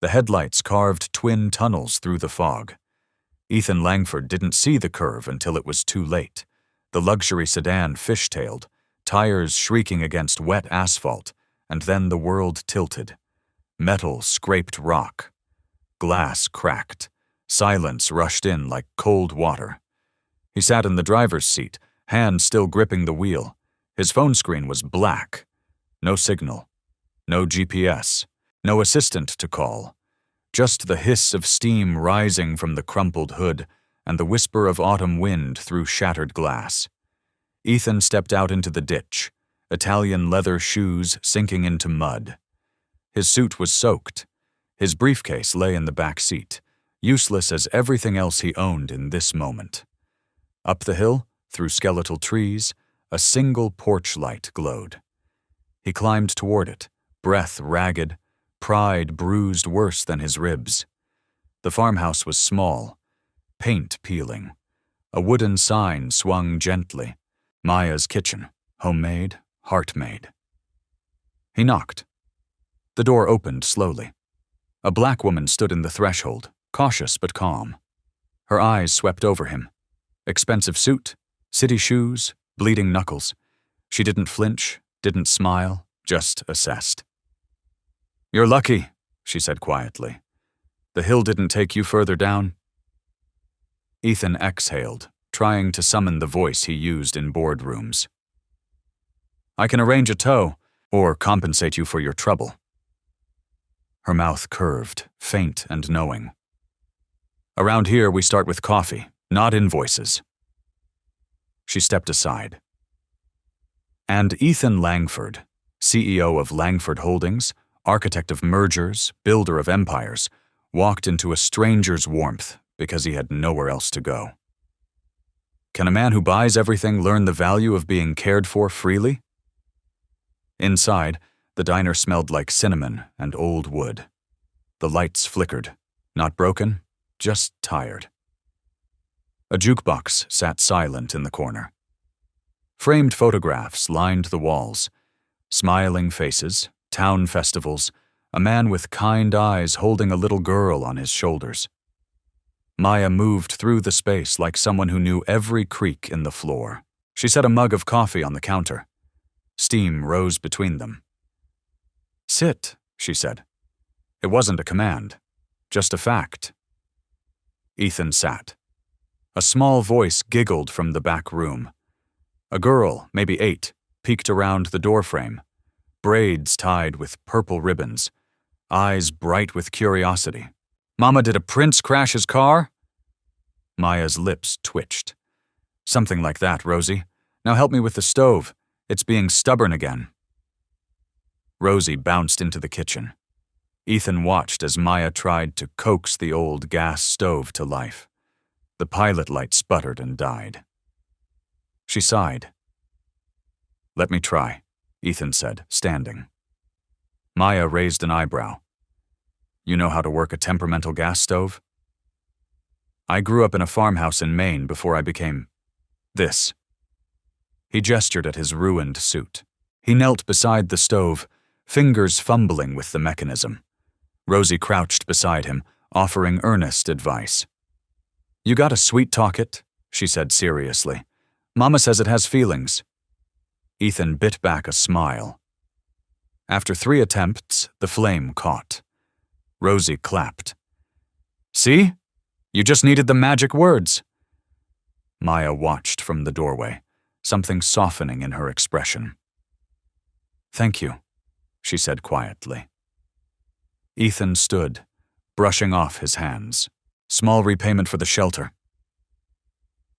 The headlights carved twin tunnels through the fog. Ethan Langford didn't see the curve until it was too late. The luxury sedan fishtailed, tires shrieking against wet asphalt, and then the world tilted. Metal scraped rock. Glass cracked. Silence rushed in like cold water. He sat in the driver's seat, hand still gripping the wheel. His phone screen was black. No signal. No GPS. No assistant to call. Just the hiss of steam rising from the crumpled hood and the whisper of autumn wind through shattered glass. Ethan stepped out into the ditch, Italian leather shoes sinking into mud. His suit was soaked. His briefcase lay in the back seat, useless as everything else he owned in this moment. Up the hill, through skeletal trees, a single porch light glowed. He climbed toward it, breath ragged, pride bruised worse than his ribs. The farmhouse was small, paint peeling. A wooden sign swung gently. Maya's kitchen, homemade, heart-made. He knocked. The door opened slowly. A black woman stood in the threshold, cautious but calm. Her eyes swept over him. Expensive suit, city shoes, bleeding knuckles. She didn't flinch, didn't smile, just assessed. "You're lucky," she said quietly. "The hill didn't take you further down." Ethan exhaled, trying to summon the voice he used in boardrooms. "I can arrange a tow, or compensate you for your trouble." Her mouth curved, faint and knowing. "Around here we start with coffee, not invoices." She stepped aside. And Ethan Langford, CEO of Langford Holdings, architect of mergers, builder of empires, walked into a stranger's warmth because he had nowhere else to go. Can a man who buys everything learn the value of being cared for freely? Inside, the diner smelled like cinnamon and old wood. The lights flickered, not broken, just tired. A jukebox sat silent in the corner. Framed photographs lined the walls. Smiling faces, town festivals, a man with kind eyes holding a little girl on his shoulders. Maya moved through the space like someone who knew every creak in the floor. She set a mug of coffee on the counter. Steam rose between them. "Sit," she said. It wasn't a command, just a fact. Ethan sat. A small voice giggled from the back room. A girl, maybe 8, peeked around the doorframe. Braids tied with purple ribbons, eyes bright with curiosity. "Mama, did a prince crash his car?" Maya's lips twitched. "Something like that, Rosie. Now help me with the stove. It's being stubborn again." Rosie bounced into the kitchen. Ethan watched as Maya tried to coax the old gas stove to life. The pilot light sputtered and died. She sighed. "Let me try," Ethan said, standing. Maya raised an eyebrow. "You know how to work a temperamental gas stove?" "I grew up in a farmhouse in Maine before I became this." He gestured at his ruined suit. He knelt beside the stove, fingers fumbling with the mechanism. Rosie crouched beside him, offering earnest advice. "You gotta sweet-talk it," she said seriously. "Mama says it has feelings." Ethan bit back a smile. After 3 attempts, the flame caught. Rosie clapped. "See? You just needed the magic words." Maya watched from the doorway, something softening in her expression. "Thank you," she said quietly. Ethan stood, brushing off his hands. "Small repayment for the shelter."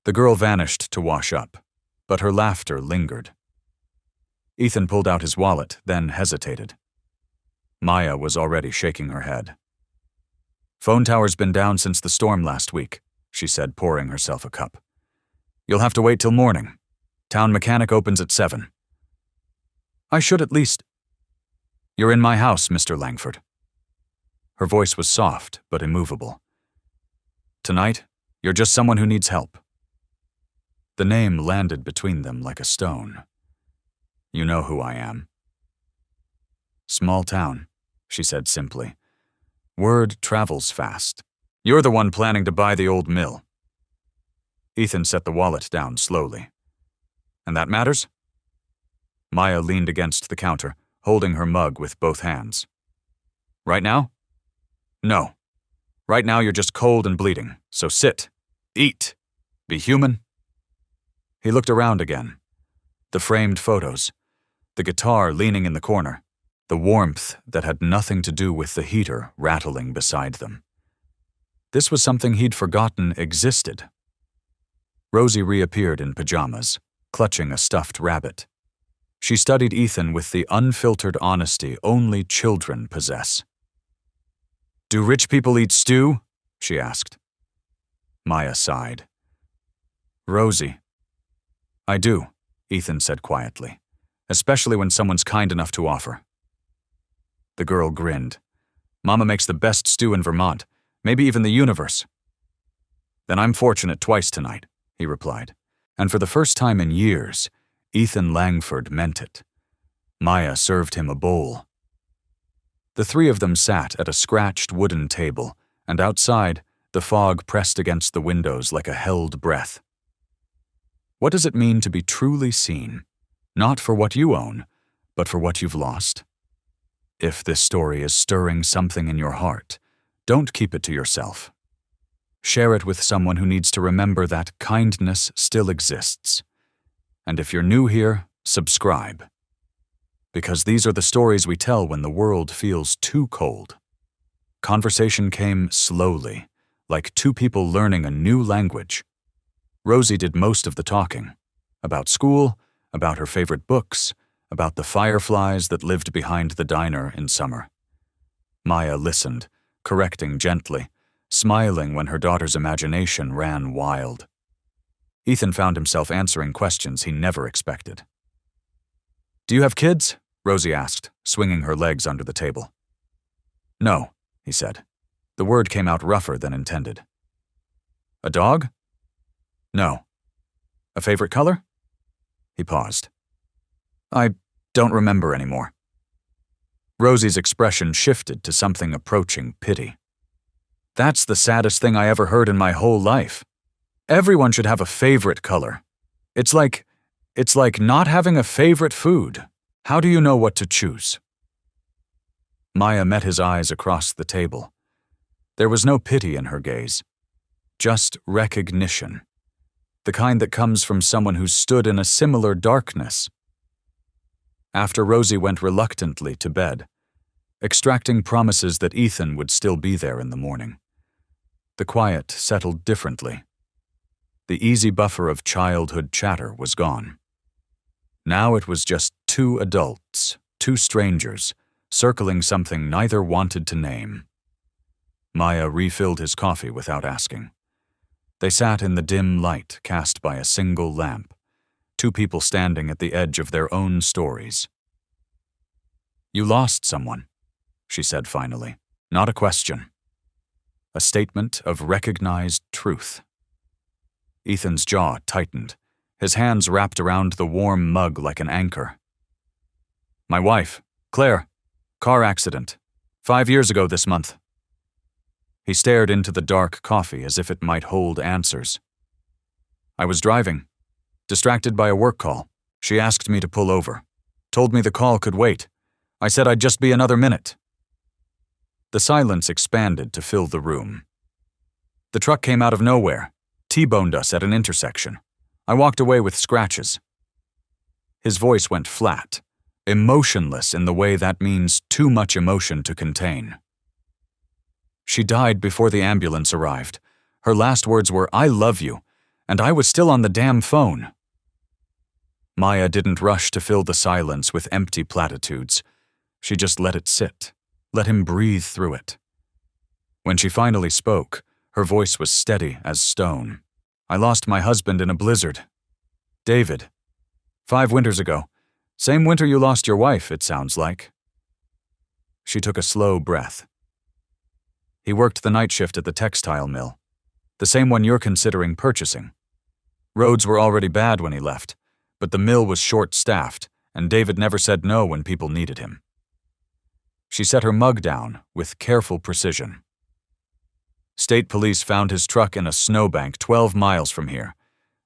The girl vanished to wash up, but her laughter lingered. Ethan pulled out his wallet, then hesitated. Maya was already shaking her head. "Phone tower's been down since the storm last week," she said, pouring herself a cup. "You'll have to wait till morning. Town mechanic opens at 7. "I should at least—" "You're in my house, Mr. Langford." Her voice was soft but immovable. "Tonight, you're just someone who needs help." The name landed between them like a stone. "You know who I am." "Small town," she said simply. Word travels fast. You're the one planning to buy the old mill. Ethan set the wallet down slowly. And that matters? Maya leaned against the counter, holding her mug with both hands. Right now? No. Right now you're just cold and bleeding, so sit. Eat. Be human. He looked around again. The framed photos. The guitar leaning in the corner. The warmth that had nothing to do with the heater rattling beside them. This was something he'd forgotten existed. Rosie reappeared in pajamas, clutching a stuffed rabbit. She studied Ethan with the unfiltered honesty only children possess. "Do rich people eat stew?" she asked. Maya sighed. "Rosie." "I do," Ethan said quietly, "especially when someone's kind enough to offer." The girl grinned. "Mama makes the best stew in Vermont, maybe even the universe." "Then I'm fortunate twice tonight," he replied, and for the first time in years, Ethan Langford meant it. Maya served him a bowl. The three of them sat at a scratched wooden table, and outside, the fog pressed against the windows like a held breath. What does it mean to be truly seen? Not for what you own, but for what you've lost? If this story is stirring something in your heart, don't keep it to yourself. Share it with someone who needs to remember that kindness still exists. And if you're new here, subscribe. Because these are the stories we tell when the world feels too cold. Conversation came slowly, like two people learning a new language. Rosie did most of the talking. About school, about her favorite books, about the fireflies that lived behind the diner in summer. Maya listened, correcting gently, smiling when her daughter's imagination ran wild. Ethan found himself answering questions he never expected. "Do you have kids?" Rosie asked, swinging her legs under the table. "No," he said. The word came out rougher than intended. "A dog?" "No." "A favorite color?" He paused. "I don't remember anymore." Rosie's expression shifted to something approaching pity. "That's the saddest thing I ever heard in my whole life. Everyone should have a favorite color. It's like not having a favorite food. How do you know what to choose?" Maya met his eyes across the table. There was no pity in her gaze, just recognition, the kind that comes from someone who stood in a similar darkness. After Rosie went reluctantly to bed, extracting promises that Ethan would still be there in the morning, the quiet settled differently. The easy buffer of childhood chatter was gone. Now it was just two adults, two strangers, circling something neither wanted to name. Maya refilled his coffee without asking. They sat in the dim light cast by a single lamp, two people standing at the edge of their own stories. "You lost someone," she said finally, not a question. A statement of recognized truth. Ethan's jaw tightened, his hands wrapped around the warm mug like an anchor. "My wife, Claire, car accident, 5 years ago this month." He stared into the dark coffee as if it might hold answers. "I was driving, distracted by a work call. She asked me to pull over, told me the call could wait. I said I'd just be another minute." The silence expanded to fill the room. "The truck came out of nowhere, T-boned us at an intersection. I walked away with scratches." His voice went flat, emotionless in the way that means too much emotion to contain. "She died before the ambulance arrived. Her last words were, 'I love you,' and I was still on the damn phone." Maya didn't rush to fill the silence with empty platitudes. She just let it sit, let him breathe through it. When she finally spoke, her voice was steady as stone. "I lost my husband in a blizzard. David. 5 winters ago. Same winter you lost your wife, it sounds like." She took a slow breath. "He worked the night shift at the textile mill, the same one you're considering purchasing. Roads were already bad when he left, but the mill was short-staffed, and David never said no when people needed him." She set her mug down with careful precision. State police found his truck in a snowbank 12 miles from here.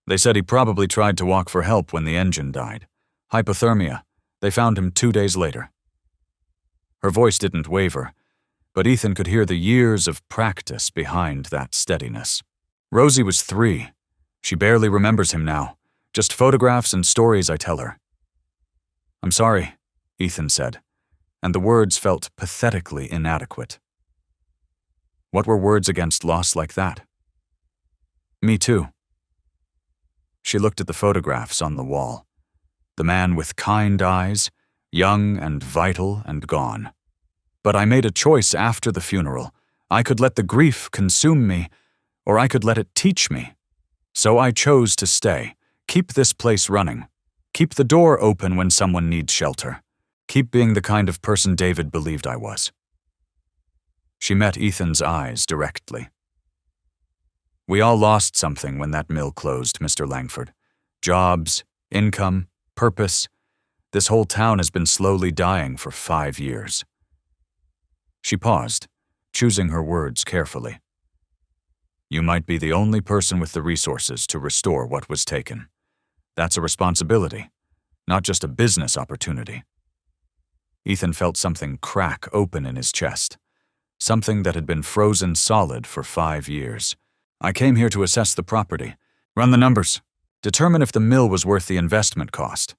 They said he probably tried to walk for help when the engine died. Hypothermia. They found him 2 days later. Her voice didn't waver, but Ethan could hear the years of practice behind that steadiness. Rosie was 3. She barely remembers him now, just photographs and stories I tell her. I'm sorry, Ethan said, and the words felt pathetically inadequate. What were words against loss like that? Me too. She looked at the photographs on the wall. The man with kind eyes, young and vital and gone. But I made a choice after the funeral. I could let the grief consume me, or I could let it teach me. So I chose to stay, keep this place running, keep the door open when someone needs shelter, keep being the kind of person David believed I was. She met Ethan's eyes directly. We all lost something when that mill closed, Mr. Langford. Jobs, income, purpose. This whole town has been slowly dying for 5 years. She paused, choosing her words carefully. You might be the only person with the resources to restore what was taken. That's a responsibility, not just a business opportunity. Ethan felt something crack open in his chest, something that had been frozen solid for 5 years. I came here to assess the property, run the numbers, determine if the mill was worth the investment cost.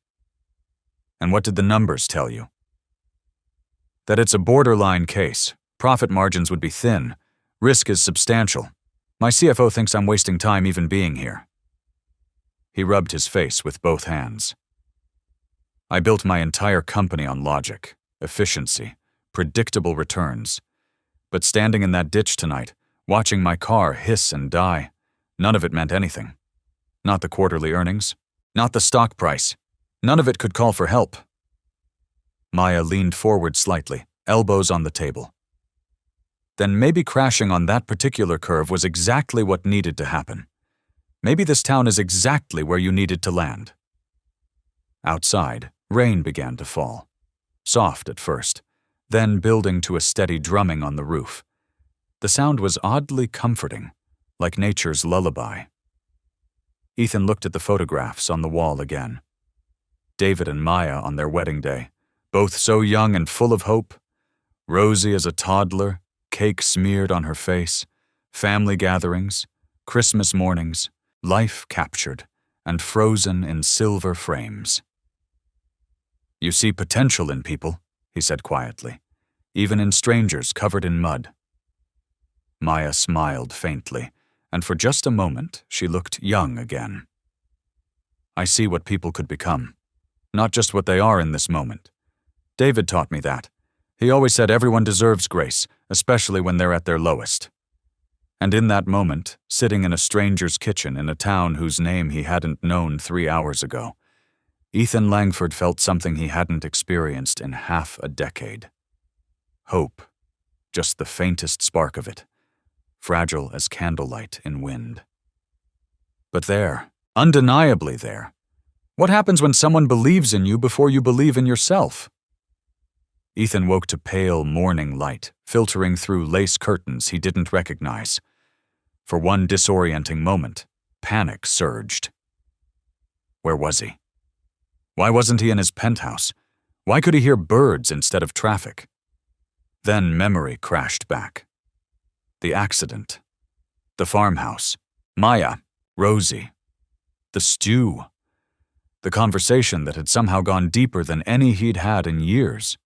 And what did the numbers tell you? That it's a borderline case. Profit margins would be thin. Risk is substantial. My CFO thinks I'm wasting time even being here. He rubbed his face with both hands. I built my entire company on logic, efficiency, predictable returns. But standing in that ditch tonight, watching my car hiss and die, none of it meant anything. Not the quarterly earnings, not the stock price. None of it could call for help. Maya leaned forward slightly, elbows on the table. Then maybe crashing on that particular curve was exactly what needed to happen. Maybe this town is exactly where you needed to land. Outside, rain began to fall. Soft at first, then building to a steady drumming on the roof. The sound was oddly comforting, like nature's lullaby. Ethan looked at the photographs on the wall again. David and Maya on their wedding day, both so young and full of hope. Rosie as a toddler, cake smeared on her face, family gatherings, Christmas mornings, life captured and frozen in silver frames. You see potential in people, he said quietly, even in strangers covered in mud. Maya smiled faintly, and for just a moment she looked young again. I see what people could become, not just what they are in this moment. David taught me that. He always said everyone deserves grace, especially when they're at their lowest. And in that moment, sitting in a stranger's kitchen in a town whose name he hadn't known 3 hours ago, Ethan Langford felt something he hadn't experienced in half a decade. Hope, just the faintest spark of it, fragile as candlelight in wind. But there, undeniably there, what happens when someone believes in you before you believe in yourself? Ethan woke to pale morning light, filtering through lace curtains he didn't recognize. For one disorienting moment, panic surged. Where was he? Why wasn't he in his penthouse? Why could he hear birds instead of traffic? Then memory crashed back. The accident. The farmhouse. Maya. Rosie. The stew. The conversation that had somehow gone deeper than any he'd had in years.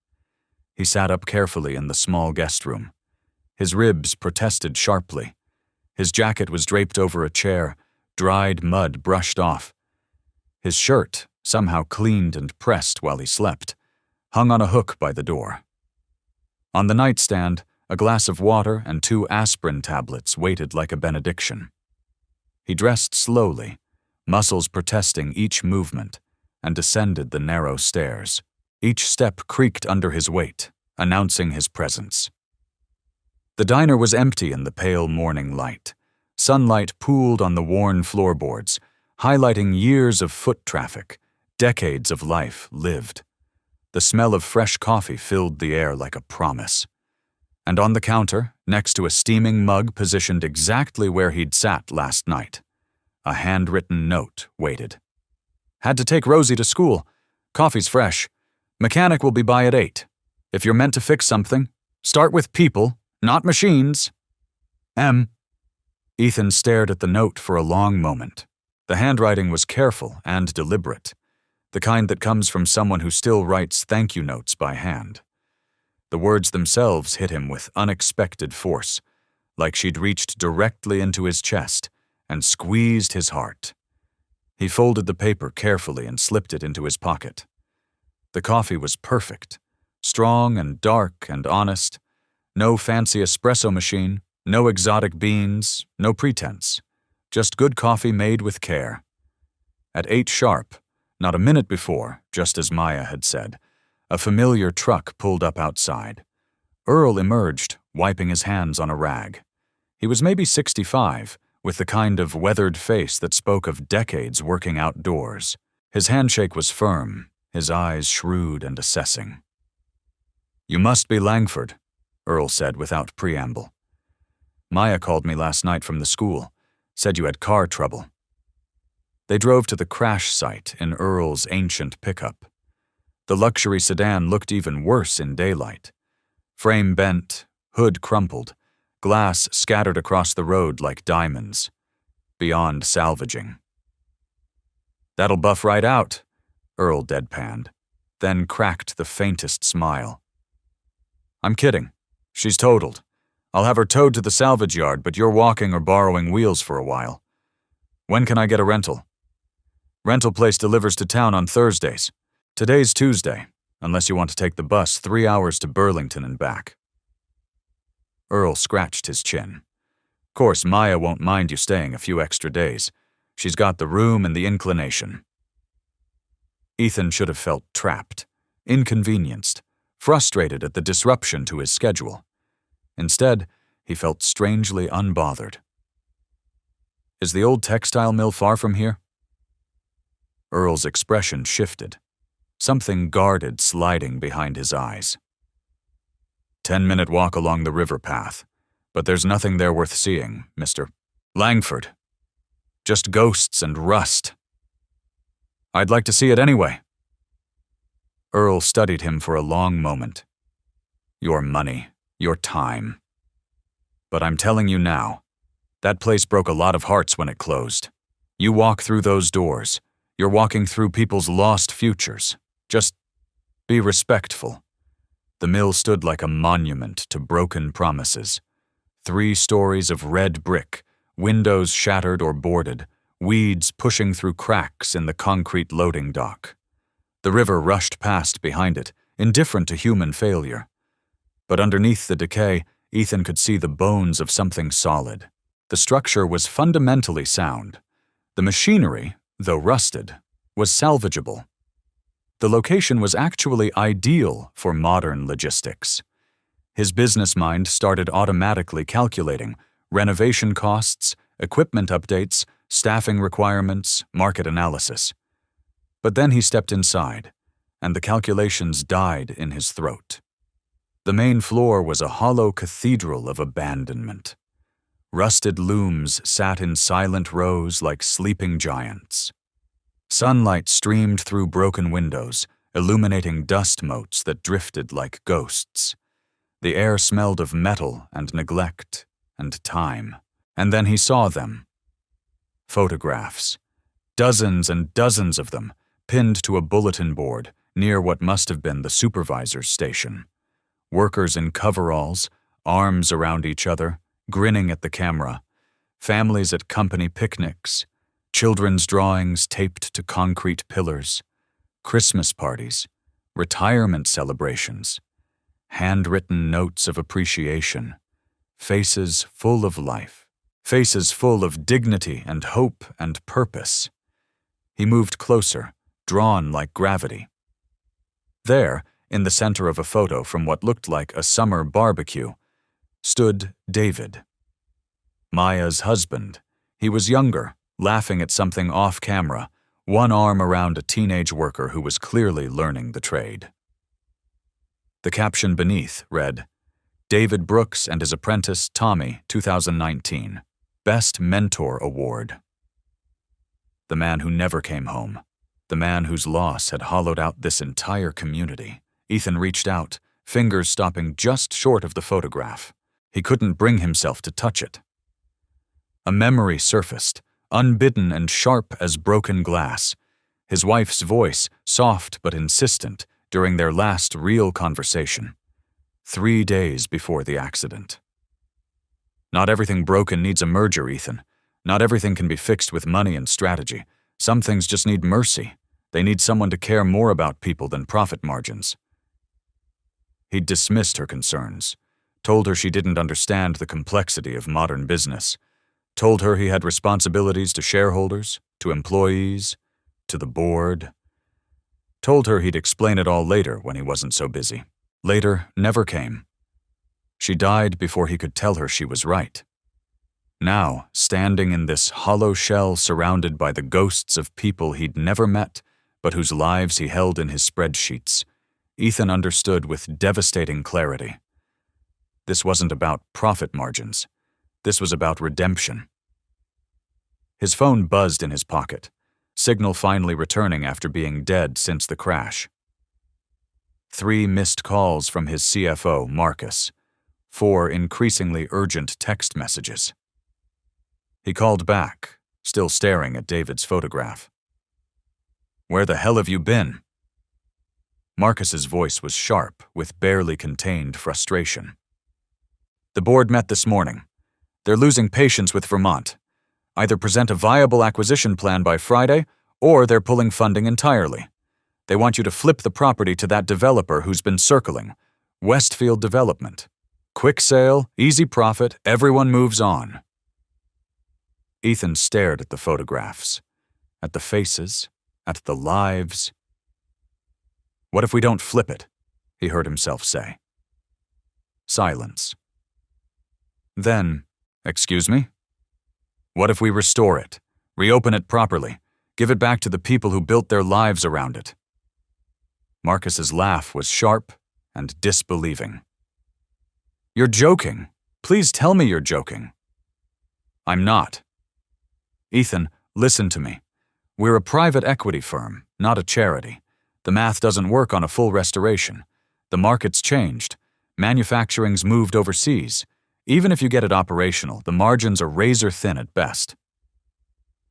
He sat up carefully in the small guest room. His ribs protested sharply. His jacket was draped over a chair, dried mud brushed off. His shirt, somehow cleaned and pressed while he slept, hung on a hook by the door. On the nightstand, a glass of water and 2 aspirin tablets waited like a benediction. He dressed slowly, muscles protesting each movement, and descended the narrow stairs. Each step creaked under his weight, announcing his presence. The diner was empty in the pale morning light. Sunlight pooled on the worn floorboards, highlighting years of foot traffic, decades of life lived. The smell of fresh coffee filled the air like a promise. And on the counter, next to a steaming mug positioned exactly where he'd sat last night, a handwritten note waited. Had to take Rosie to school. Coffee's fresh. Mechanic will be by at 8. If you're meant to fix something, start with people, not machines. M. Ethan stared at the note for a long moment. The handwriting was careful and deliberate, the kind that comes from someone who still writes thank you notes by hand. The words themselves hit him with unexpected force, like she'd reached directly into his chest and squeezed his heart. He folded the paper carefully and slipped it into his pocket. The coffee was perfect, strong and dark and honest. No fancy espresso machine, no exotic beans, no pretense. Just good coffee made with care. At 8 sharp, not a minute before, just as Maya had said, a familiar truck pulled up outside. Earl emerged, wiping his hands on a rag. He was maybe 65, with the kind of weathered face that spoke of decades working outdoors. His handshake was firm, his eyes shrewd and assessing. "You must be Langford," Earl said without preamble. "Maya called me last night from the school, said you had car trouble." They drove to the crash site in Earl's ancient pickup. The luxury sedan looked even worse in daylight. Frame bent, hood crumpled, glass scattered across the road like diamonds, beyond salvaging. "That'll buff right out," Earl deadpanned, then cracked the faintest smile. "I'm kidding. She's totaled. I'll have her towed to the salvage yard, but you're walking or borrowing wheels for a while. When can I get a rental?" "Rental place delivers to town on Thursdays. Today's Tuesday, unless you want to take the bus 3 hours to Burlington and back." Earl scratched his chin. "Course, Maya won't mind you staying a few extra days. She's got the room and the inclination." Ethan should have felt trapped, inconvenienced, frustrated at the disruption to his schedule. Instead, he felt strangely unbothered. "Is the old textile mill far from here?" Earl's expression shifted, something guarded sliding behind his eyes. 10-minute walk along the river path, but there's nothing there worth seeing, Mr. Langford. Just ghosts and rust." "I'd like to see it anyway." Earl studied him for a long moment. "Your money, your time. But I'm telling you now, that place broke a lot of hearts when it closed. You walk through those doors, you're walking through people's lost futures. Just be respectful." The mill stood like a monument to broken promises. 3 stories of red brick, windows shattered or boarded, weeds pushing through cracks in the concrete loading dock. The river rushed past behind it, indifferent to human failure. But underneath the decay, Ethan could see the bones of something solid. The structure was fundamentally sound. The machinery, though rusted, was salvageable. The location was actually ideal for modern logistics. His business mind started automatically calculating renovation costs, equipment updates, staffing requirements, market analysis. But then he stepped inside, and the calculations died in his throat. The main floor was a hollow cathedral of abandonment. Rusted looms sat in silent rows like sleeping giants. Sunlight streamed through broken windows, illuminating dust motes that drifted like ghosts. The air smelled of metal and neglect and time. And then he saw them. Photographs. Dozens and dozens of them, pinned to a bulletin board near what must have been the supervisor's station. Workers in coveralls, arms around each other, grinning at the camera. Families at company picnics. Children's drawings taped to concrete pillars. Christmas parties. Retirement celebrations. Handwritten notes of appreciation. Faces full of life. Faces full of dignity and hope and purpose. He moved closer, drawn like gravity. There, in the center of a photo from what looked like a summer barbecue, stood David. Maya's husband. He was younger, laughing at something off camera, one arm around a teenage worker who was clearly learning the trade. The caption beneath read, David Brooks and his apprentice Tommy, 2019. Best Mentor Award. The man who never came home. The man whose loss had hollowed out this entire community. Ethan reached out, fingers stopping just short of the photograph. He couldn't bring himself to touch it. A memory surfaced, unbidden and sharp as broken glass. His wife's voice, soft but insistent, during their last real conversation. 3 days before the accident. Not everything broken needs a merger, Ethan. Not everything can be fixed with money and strategy. Some things just need mercy. They need someone to care more about people than profit margins. He dismissed her concerns, told her she didn't understand the complexity of modern business, told her he had responsibilities to shareholders, to employees, to the board, told her he'd explain it all later when he wasn't so busy. Later never came. She died before he could tell her she was right. Now, standing in this hollow shell surrounded by the ghosts of people he'd never met, but whose lives he held in his spreadsheets, Ethan understood with devastating clarity. This wasn't about profit margins. This was about redemption. His phone buzzed in his pocket, signal finally returning after being dead since the crash. 3 missed calls from his CFO, Marcus. 4 increasingly urgent text messages. He called back, still staring at David's photograph. Where the hell have you been? Marcus's voice was sharp, with barely contained frustration. The board met this morning. They're losing patience with Vermont. Either present a viable acquisition plan by Friday, or they're pulling funding entirely. They want you to flip the property to that developer who's been circling, Westfield Development. Quick sale, easy profit, everyone moves on. Ethan stared at the photographs, at the faces, at the lives. What if we don't flip it? He heard himself say. Silence. Then, excuse me? What if we restore it, reopen it properly, give it back to the people who built their lives around it? Marcus's laugh was sharp and disbelieving. You're joking. Please tell me you're joking. I'm not. Ethan, listen to me. We're a private equity firm, not a charity. The math doesn't work on a full restoration. The market's changed. Manufacturing's moved overseas. Even if you get it operational, the margins are razor thin at best.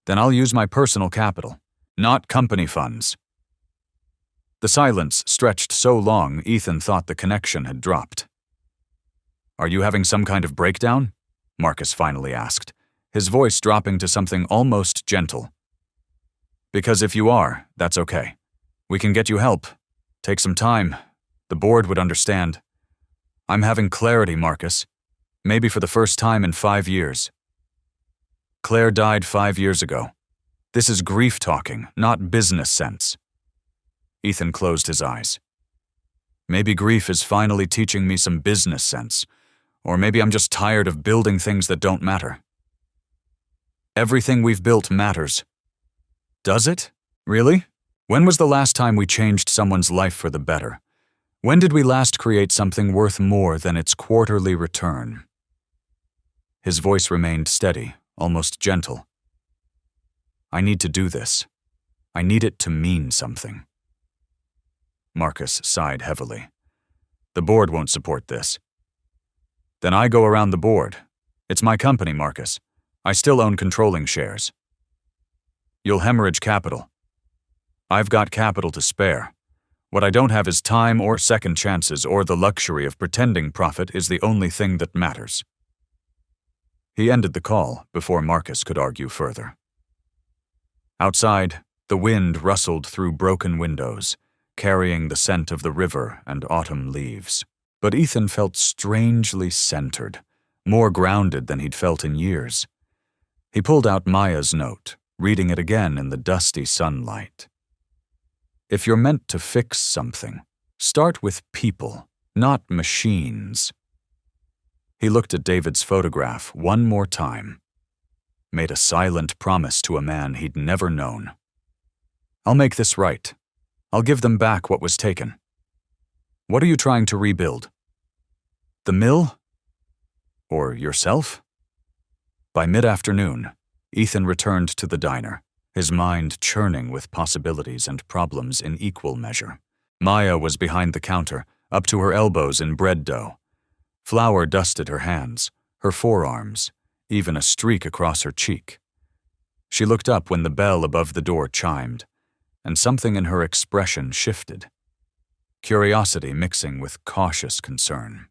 Then I'll use my personal capital, not company funds. The silence stretched so long, Ethan thought the connection had dropped. Are you having some kind of breakdown? Marcus finally asked, his voice dropping to something almost gentle. Because if you are, that's okay. We can get you help. Take some time. The board would understand. I'm having clarity, Marcus. Maybe for the first time in 5 years. Claire died 5 years ago. This is grief talking, not business sense. Ethan closed his eyes. Maybe grief is finally teaching me some business sense. Or maybe I'm just tired of building things that don't matter. Everything we've built matters. Does it? Really? When was the last time we changed someone's life for the better? When did we last create something worth more than its quarterly return? His voice remained steady, almost gentle. I need to do this. I need it to mean something. Marcus sighed heavily. The board won't support this. Then I go around the board. It's my company, Marcus. I still own controlling shares. You'll hemorrhage capital. I've got capital to spare. What I don't have is time or second chances, or the luxury of pretending profit is the only thing that matters. He ended the call before Marcus could argue further. Outside, the wind rustled through broken windows, carrying the scent of the river and autumn leaves. But Ethan felt strangely centered, more grounded than he'd felt in years. He pulled out Maya's note, reading it again in the dusty sunlight. If you're meant to fix something, start with people, not machines. He looked at David's photograph one more time, made a silent promise to a man he'd never known. I'll make this right. I'll give them back what was taken. What are you trying to rebuild? The mill? Or yourself? By mid-afternoon, Ethan returned to the diner, his mind churning with possibilities and problems in equal measure. Maya was behind the counter, up to her elbows in bread dough. Flour dusted her hands, her forearms, even a streak across her cheek. She looked up when the bell above the door chimed, and something in her expression shifted, curiosity mixing with cautious concern.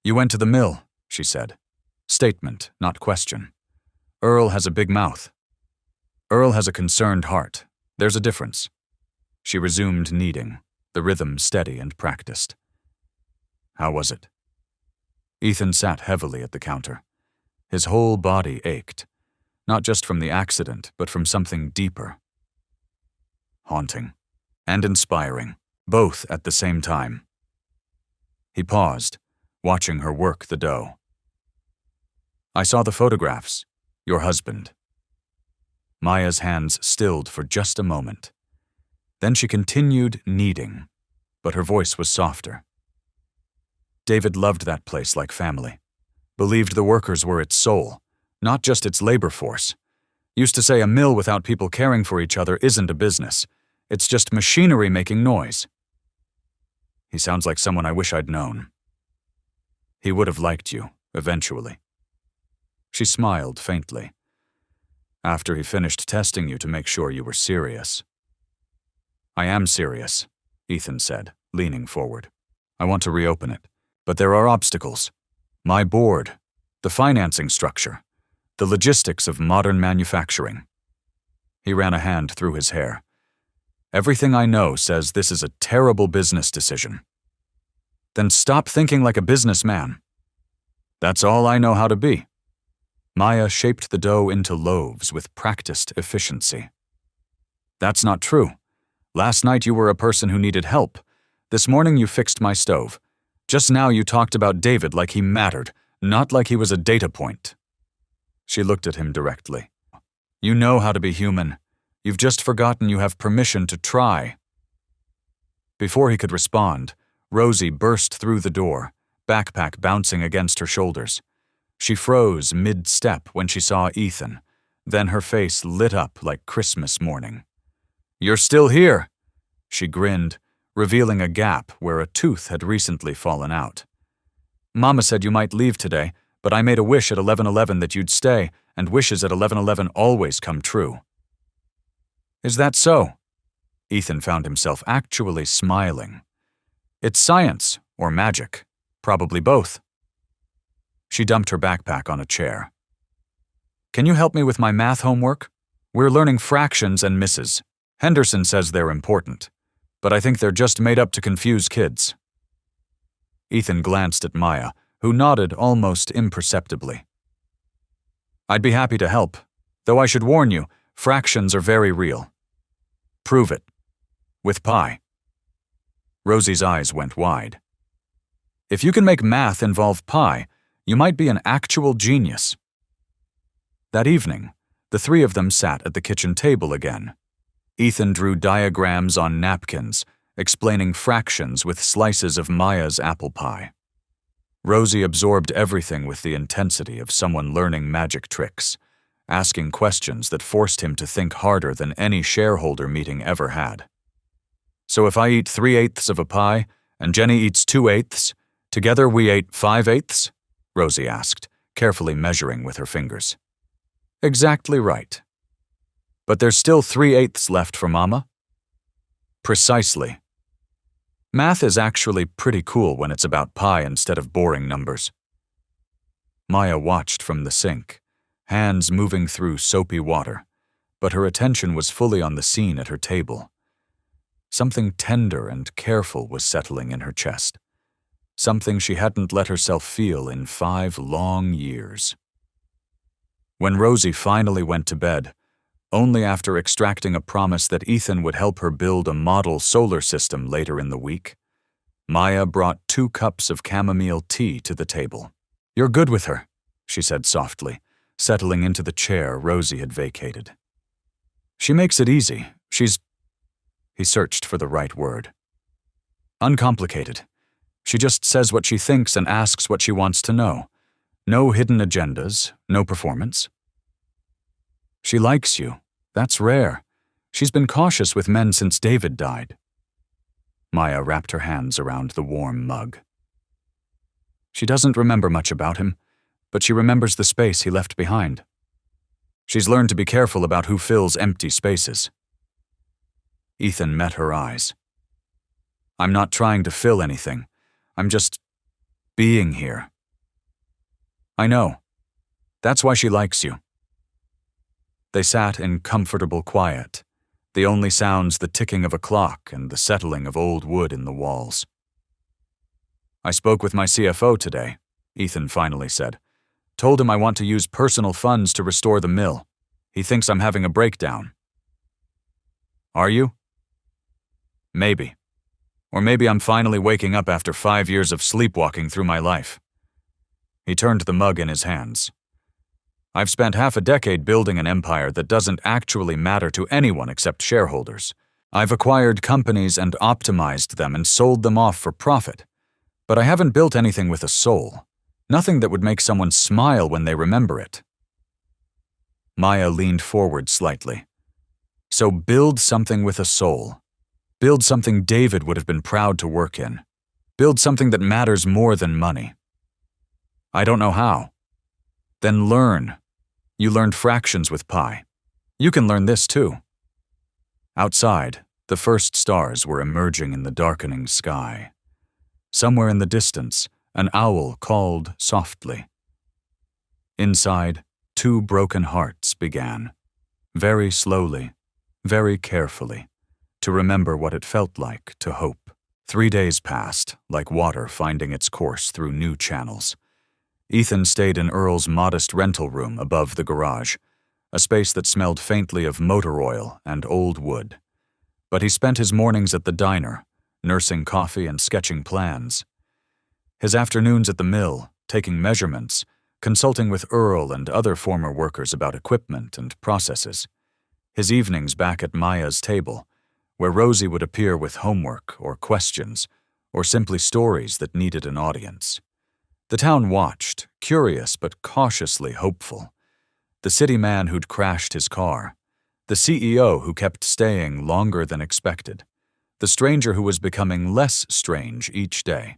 "You went to the mill," she said. Statement, not question. "Earl has a big mouth. Earl has a concerned heart. There's a difference." She resumed kneading, the rhythm steady and practiced. "How was it?" Ethan sat heavily at the counter. His whole body ached, not just from the accident, but from something deeper. Haunting and inspiring, both at the same time. He paused, watching her work the dough. "I saw the photographs. Your husband." Maya's hands stilled for just a moment. Then she continued kneading, but her voice was softer. "David loved that place like family. Believed the workers were its soul, not just its labor force. Used to say a mill without people caring for each other isn't a business. It's just machinery making noise." "He sounds like someone I wish I'd known." "He would have liked you, eventually." She smiled faintly. "After he finished testing you to make sure you were serious." "I am serious," Ethan said, leaning forward. "I want to reopen it, but there are obstacles. My board, the financing structure, the logistics of modern manufacturing." He ran a hand through his hair. "Everything I know says this is a terrible business decision." "Then stop thinking like a businessman." "That's all I know how to be." Maya shaped the dough into loaves with practiced efficiency. "That's not true. Last night you were a person who needed help. This morning you fixed my stove. Just now you talked about David like he mattered, not like he was a data point." She looked at him directly. "You know how to be human. You've just forgotten you have permission to try." Before he could respond, Rosie burst through the door, backpack bouncing against her shoulders. She froze mid-step when she saw Ethan, then her face lit up like Christmas morning. "You're still here!" She grinned, revealing a gap where a tooth had recently fallen out. "Mama said you might leave today, but I made a wish at 11:11 that you'd stay, and wishes at 11:11 always come true." "Is that so?" Ethan found himself actually smiling. "It's science, or magic. Probably both." She dumped her backpack on a chair. "Can you help me with my math homework? We're learning fractions and misses. Henderson says they're important, but I think they're just made up to confuse kids." Ethan glanced at Maya, who nodded almost imperceptibly. "I'd be happy to help, though I should warn you, fractions are very real." "Prove it." "With pi." Rosie's eyes went wide. "If you can make math involve pi, you might be an actual genius." That evening, the three of them sat at the kitchen table again. Ethan drew diagrams on napkins, explaining fractions with slices of Maya's apple pie. Rosie absorbed everything with the intensity of someone learning magic tricks, asking questions that forced him to think harder than any shareholder meeting ever had. "So if I eat 3/8 of a pie, and Jenny eats 2/8, together we ate 5/8? Rosie asked, carefully measuring with her fingers. "Exactly right. But there's still 3/8 left for Mama?" "Precisely. Math is actually pretty cool when it's about pi instead of boring numbers." Maya watched from the sink, hands moving through soapy water, but her attention was fully on the scene at her table. Something tender and careful was settling in her chest, something she hadn't let herself feel in 5 long years. When Rosie finally went to bed, only after extracting a promise that Ethan would help her build a model solar system later in the week, Maya brought 2 cups of chamomile tea to the table. "You're good with her," she said softly, settling into the chair Rosie had vacated. "She makes it easy. She's—" He searched for the right word. Uncomplicated. She just says what she thinks and asks what she wants to know. No hidden agendas, no performance. She likes you. That's rare. She's been cautious with men since David died. Maya wrapped her hands around the warm mug. She doesn't remember much about him, but she remembers the space he left behind. She's learned to be careful about who fills empty spaces. Ethan met her eyes. I'm not trying to fill anything. I'm just being here. I know. That's why she likes you. They sat in comfortable quiet, the only sounds the ticking of a clock and the settling of old wood in the walls. I spoke with my CFO today, Ethan finally said. Told him I want to use personal funds to restore the mill. He thinks I'm having a breakdown. Are you? Maybe. Or maybe I'm finally waking up after 5 years of sleepwalking through my life. He turned the mug in his hands. I've spent half a decade building an empire that doesn't actually matter to anyone except shareholders. I've acquired companies and optimized them and sold them off for profit. But I haven't built anything with a soul. Nothing that would make someone smile when they remember it. Maya leaned forward slightly. So build something with a soul. Build something David would have been proud to work in. Build something that matters more than money. I don't know how. Then learn. You learned fractions with pi. You can learn this too. Outside, the first stars were emerging in the darkening sky. Somewhere in the distance, an owl called softly. Inside, 2 broken hearts began, very slowly, very carefully, to remember what it felt like to hope. 3 days passed, like water finding its course through new channels. Ethan stayed in Earl's modest rental room above the garage, a space that smelled faintly of motor oil and old wood. But he spent his mornings at the diner, nursing coffee and sketching plans. His afternoons at the mill, taking measurements, consulting with Earl and other former workers about equipment and processes. His evenings back at Maya's table, where Rosie would appear with homework or questions, or simply stories that needed an audience. The town watched, curious but cautiously hopeful. The city man who'd crashed his car. The CEO who kept staying longer than expected. The stranger who was becoming less strange each day.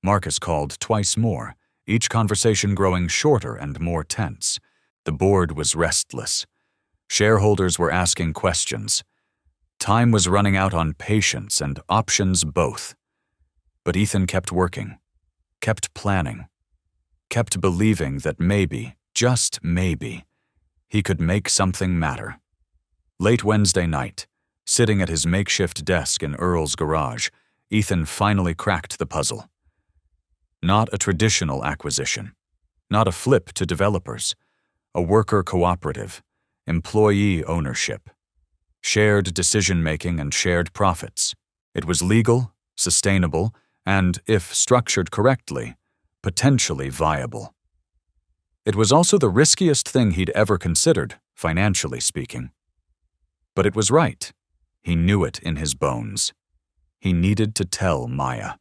Marcus called twice more, each conversation growing shorter and more tense. The board was restless. Shareholders were asking questions. Time was running out on patience and options both. But Ethan kept working, kept planning, kept believing that maybe, just maybe, he could make something matter. Late Wednesday night, sitting at his makeshift desk in Earl's garage, Ethan finally cracked the puzzle. Not a traditional acquisition, not a flip to developers, a worker cooperative, employee ownership, shared decision-making and shared profits. It was legal, sustainable, and, if structured correctly, potentially viable. It was also the riskiest thing he'd ever considered, financially speaking. But it was right. He knew it in his bones. He needed to tell Maya.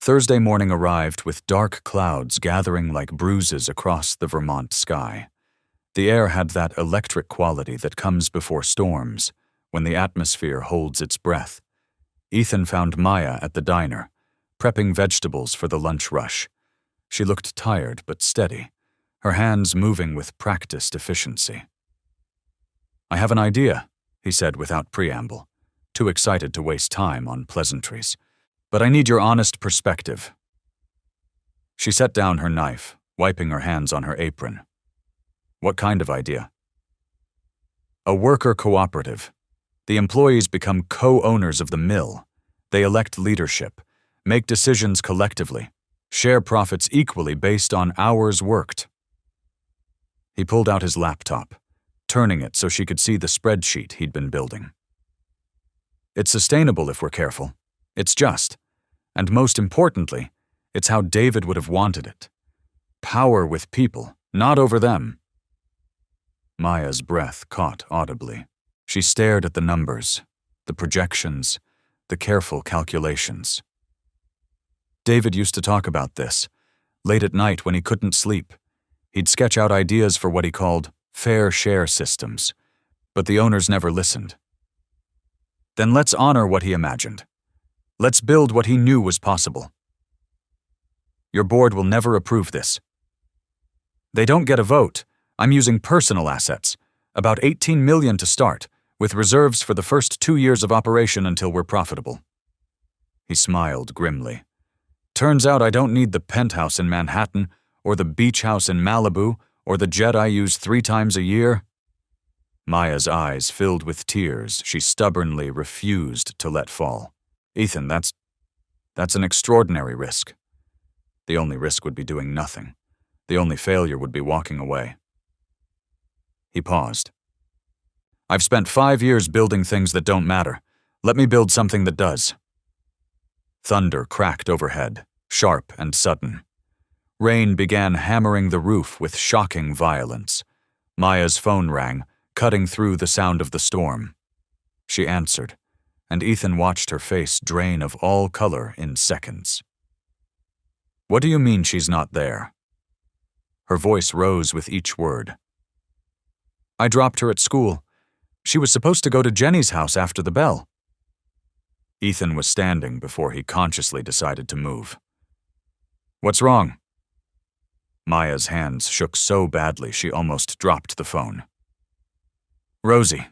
Thursday morning arrived with dark clouds gathering like bruises across the Vermont sky. The air had that electric quality that comes before storms, when the atmosphere holds its breath. Ethan found Maya at the diner, prepping vegetables for the lunch rush. She looked tired but steady, her hands moving with practiced efficiency. I have an idea, he said without preamble, too excited to waste time on pleasantries. But I need your honest perspective. She set down her knife, wiping her hands on her apron. What kind of idea? A worker cooperative. The employees become co-owners of the mill. They elect leadership, make decisions collectively, share profits equally based on hours worked. He pulled out his laptop, turning it so she could see the spreadsheet he'd been building. It's sustainable if we're careful. It's just. And most importantly, it's how David would have wanted it. Power with people, not over them. Maya's breath caught audibly. She stared at the numbers, the projections, the careful calculations. David used to talk about this. Late at night when he couldn't sleep, he'd sketch out ideas for what he called fair share systems, but the owners never listened. Then let's honor what he imagined. Let's build what he knew was possible. Your board will never approve this. They don't get a vote. I'm using personal assets, about $18 million to start, with reserves for the first 2 years of operation until we're profitable. He smiled grimly. Turns out I don't need the penthouse in Manhattan, or the beach house in Malibu, or the jet I use 3 times a year. Maya's eyes filled with tears she stubbornly refused to let fall. Ethan, that's an extraordinary risk. The only risk would be doing nothing. The only failure would be walking away. He paused. I've spent 5 years building things that don't matter. Let me build something that does. Thunder cracked overhead, sharp and sudden. Rain began hammering the roof with shocking violence. Maya's phone rang, cutting through the sound of the storm. She answered, and Ethan watched her face drain of all color in seconds. What do you mean she's not there? Her voice rose with each word. I dropped her at school. She was supposed to go to Jenny's house after the bell. Ethan was standing before he consciously decided to move. What's wrong? Maya's hands shook so badly she almost dropped the phone. Rosie,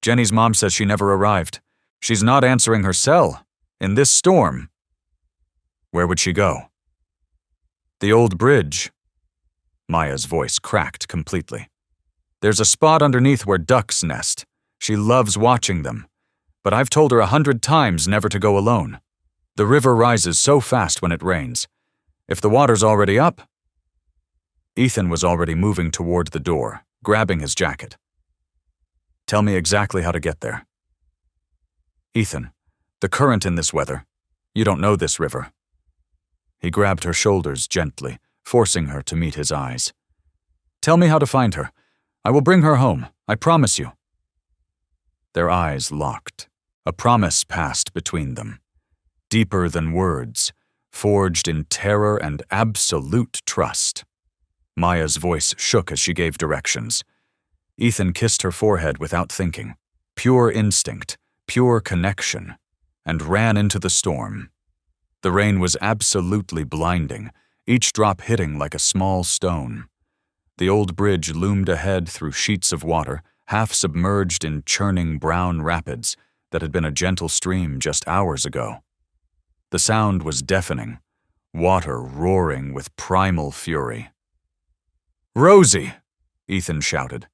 Jenny's mom says she never arrived. She's not answering her cell. In this storm. Where would she go? The old bridge. Maya's voice cracked completely. There's a spot underneath where ducks nest. She loves watching them. But I've told her 100 times never to go alone. The river rises so fast when it rains. If the water's already up. Ethan was already moving toward the door, grabbing his jacket. Tell me exactly how to get there. Ethan, the current in this weather. You don't know this river. He grabbed her shoulders gently, forcing her to meet his eyes. Tell me how to find her. I will bring her home, I promise you. Their eyes locked. A promise passed between them. Deeper than words, forged in terror and absolute trust. Maya's voice shook as she gave directions. Ethan kissed her forehead without thinking. Pure instinct, pure connection, and ran into the storm. The rain was absolutely blinding, each drop hitting like a small stone. The old bridge loomed ahead through sheets of water, half submerged in churning brown rapids that had been a gentle stream just hours ago. The sound was deafening, water roaring with primal fury. Rosie! Ethan shouted,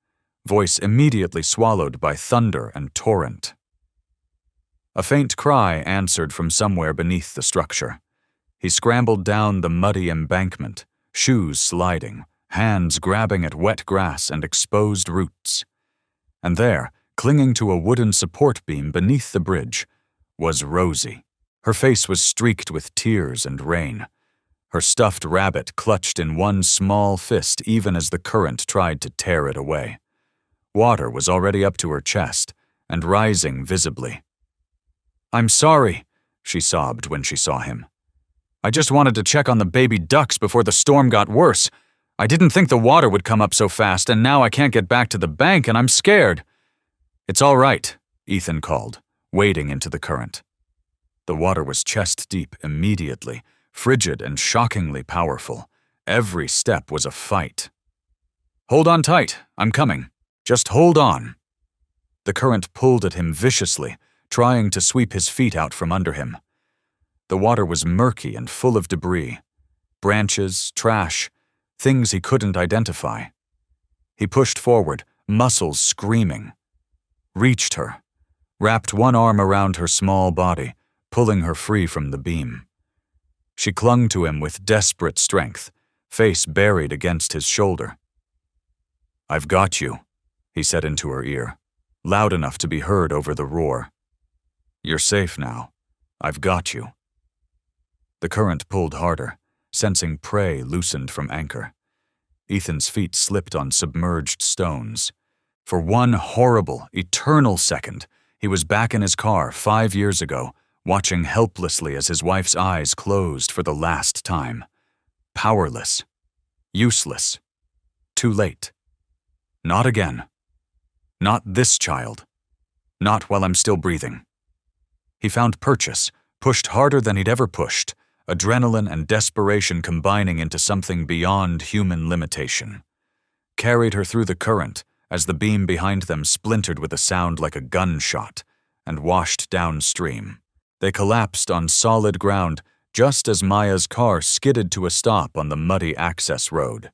voice immediately swallowed by thunder and torrent. A faint cry answered from somewhere beneath the structure. He scrambled down the muddy embankment, shoes sliding, hands grabbing at wet grass and exposed roots. And there, clinging to a wooden support beam beneath the bridge, was Rosie. Her face was streaked with tears and rain. Her stuffed rabbit clutched in one small fist even as the current tried to tear it away. Water was already up to her chest and rising visibly. I'm sorry, she sobbed when she saw him. I just wanted to check on the baby ducks before the storm got worse. I didn't think the water would come up so fast, and now I can't get back to the bank and I'm scared. It's all right, Ethan called, wading into the current. The water was chest deep immediately, frigid and shockingly powerful. Every step was a fight. Hold on tight, I'm coming. Just hold on. The current pulled at him viciously, trying to sweep his feet out from under him. The water was murky and full of debris. Branches, trash, things he couldn't identify. He pushed forward, muscles screaming. Reached her, wrapped one arm around her small body, pulling her free from the beam. She clung to him with desperate strength, face buried against his shoulder. I've got you, he said into her ear, loud enough to be heard over the roar. You're safe now. I've got you. The current pulled harder, sensing prey loosened from anchor. Ethan's feet slipped on submerged stones. For one horrible, eternal second, he was back in his car 5 years ago, watching helplessly as his wife's eyes closed for the last time. Powerless. Useless. Too late. Not again. Not this child. Not while I'm still breathing. He found purchase, pushed harder than he'd ever pushed, adrenaline and desperation combining into something beyond human limitation. Carried her through the current as the beam behind them splintered with a sound like a gunshot and washed downstream. They collapsed on solid ground just as Maya's car skidded to a stop on the muddy access road.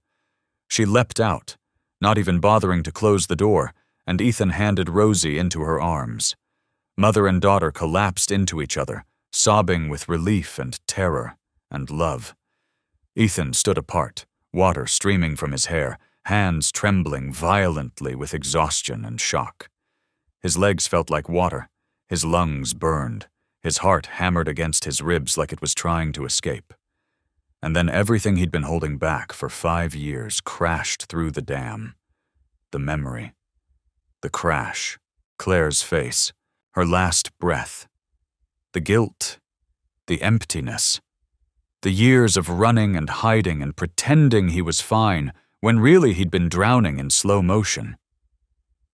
She leapt out, not even bothering to close the door, and Ethan handed Rosie into her arms. Mother and daughter collapsed into each other, sobbing with relief and terror and love. Ethan stood apart, water streaming from his hair, hands trembling violently with exhaustion and shock. His legs felt like water, his lungs burned, his heart hammered against his ribs like it was trying to escape. And then everything he'd been holding back for 5 years crashed through the dam. The memory. The crash. Claire's face. Her last breath. The guilt. The emptiness. The years of running and hiding and pretending he was fine when really he'd been drowning in slow motion.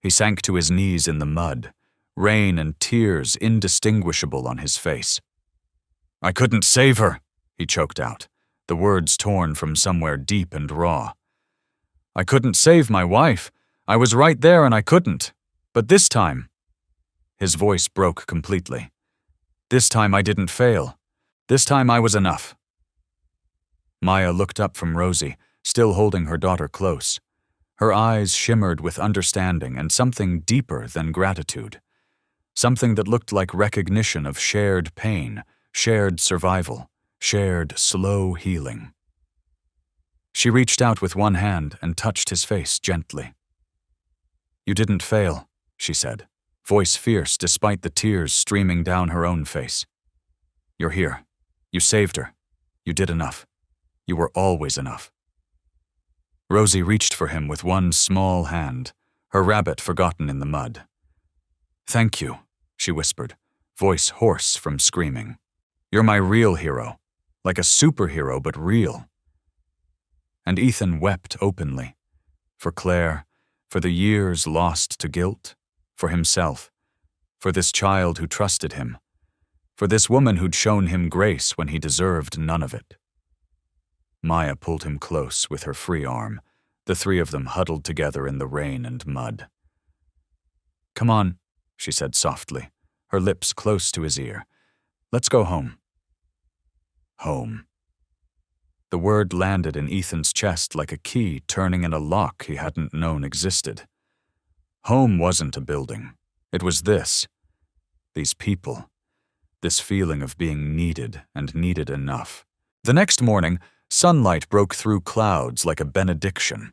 He sank to his knees in the mud, rain and tears indistinguishable on his face. "I couldn't save her," he choked out, the words torn from somewhere deep and raw. "I couldn't save my wife. I was right there and I couldn't. But this time..." His voice broke completely. "This time I didn't fail. This time I was enough." Maya looked up from Rosie, still holding her daughter close. Her eyes shimmered with understanding and something deeper than gratitude. Something that looked like recognition of shared pain, shared survival, shared slow healing. She reached out with one hand and touched his face gently. "You didn't fail," she said, voice fierce despite the tears streaming down her own face. "You're here. You saved her. You did enough. You were always enough." Rosie reached for him with one small hand, her rabbit forgotten in the mud. "Thank you," she whispered, voice hoarse from screaming. "You're my real hero, like a superhero but real." And Ethan wept openly, for Claire, for the years lost to guilt, for himself, for this child who trusted him, for this woman who'd shown him grace when he deserved none of it. Maya pulled him close with her free arm, the three of them huddled together in the rain and mud. "Come on," she said softly, her lips close to his ear. "Let's go home." Home. The word landed in Ethan's chest like a key turning in a lock he hadn't known existed. Home wasn't a building. It was this. These people. This feeling of being needed and needed enough. The next morning, sunlight broke through clouds like a benediction.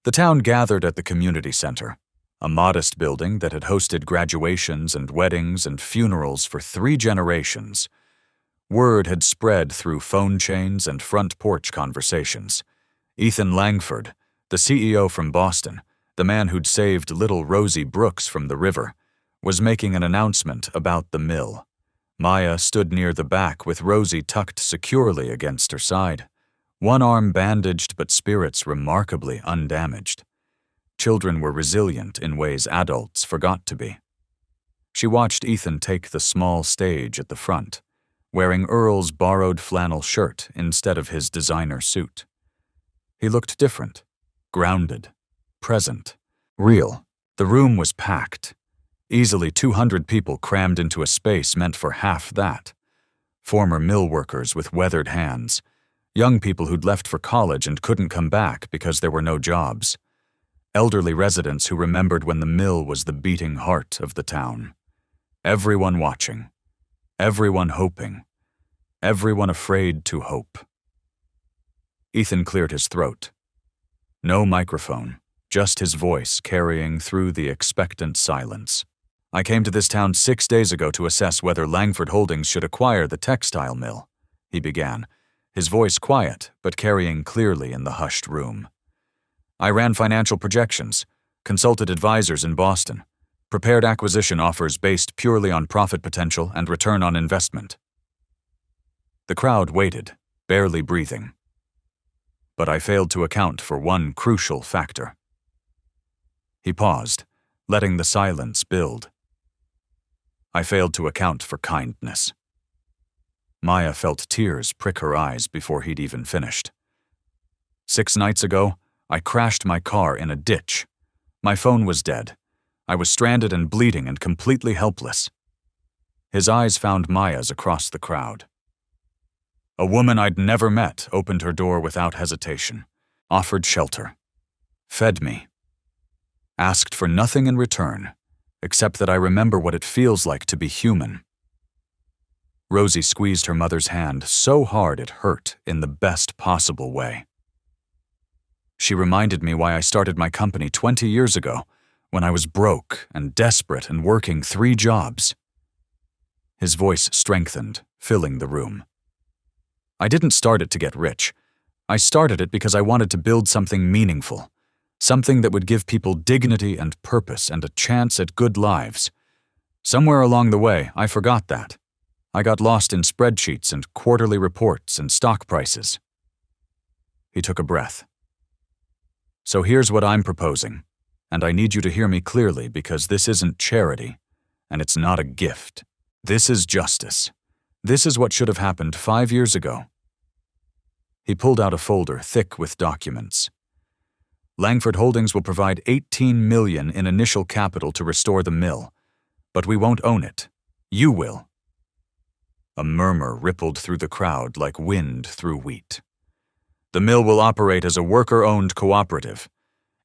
The town gathered at the community center, a modest building that had hosted graduations and weddings and funerals for 3 generations. Word had spread through phone chains and front porch conversations. Ethan Langford, the CEO from Boston, the man who'd saved little Rosie Brooks from the river, was making an announcement about the mill. Maya stood near the back with Rosie tucked securely against her side, one arm bandaged but spirits remarkably undamaged. Children were resilient in ways adults forgot to be. She watched Ethan take the small stage at the front, wearing Earl's borrowed flannel shirt instead of his designer suit. He looked different, grounded, present, real. The room was packed. Easily 200 people crammed into a space meant for half that. Former mill workers with weathered hands, young people who'd left for college and couldn't come back because there were no jobs, elderly residents who remembered when the mill was the beating heart of the town. Everyone watching, everyone hoping, everyone afraid to hope. Ethan cleared his throat. No microphone, just his voice carrying through the expectant silence. "I came to this town 6 days ago to assess whether Langford Holdings should acquire the textile mill," he began, his voice quiet but carrying clearly in the hushed room. "I ran financial projections, consulted advisors in Boston, Prepared acquisition offers based purely on profit potential and return on investment. The crowd waited, barely breathing. But I failed to account for one crucial factor. He paused, letting the silence build. I failed to account for kindness. Maya felt tears prick her eyes before he'd even finished. 6 nights ago, I crashed my car in a ditch. My phone was dead. I was stranded and bleeding and completely helpless. His eyes found Maya's across the crowd. A woman I'd never met opened her door without hesitation, offered shelter, fed me, asked for nothing in return, except that I remember what it feels like to be human. Rosie squeezed her mother's hand so hard it hurt in the best possible way. She reminded me why I started my company 20 years ago, when I was broke and desperate and working 3 jobs. His voice strengthened, filling the room. I didn't start it to get rich. I started it because I wanted to build something meaningful, something that would give people dignity and purpose and a chance at good lives. Somewhere along the way, I forgot that. I got lost in spreadsheets and quarterly reports and stock prices. He took a breath. So here's what I'm proposing, and I need you to hear me clearly because this isn't charity, and it's not a gift. This is justice. This is what should have happened 5 years ago. He pulled out a folder thick with documents. Langford Holdings will provide $18 million in initial capital to restore the mill, but we won't own it. You will. A murmur rippled through the crowd like wind through wheat. The mill will operate as a worker-owned cooperative.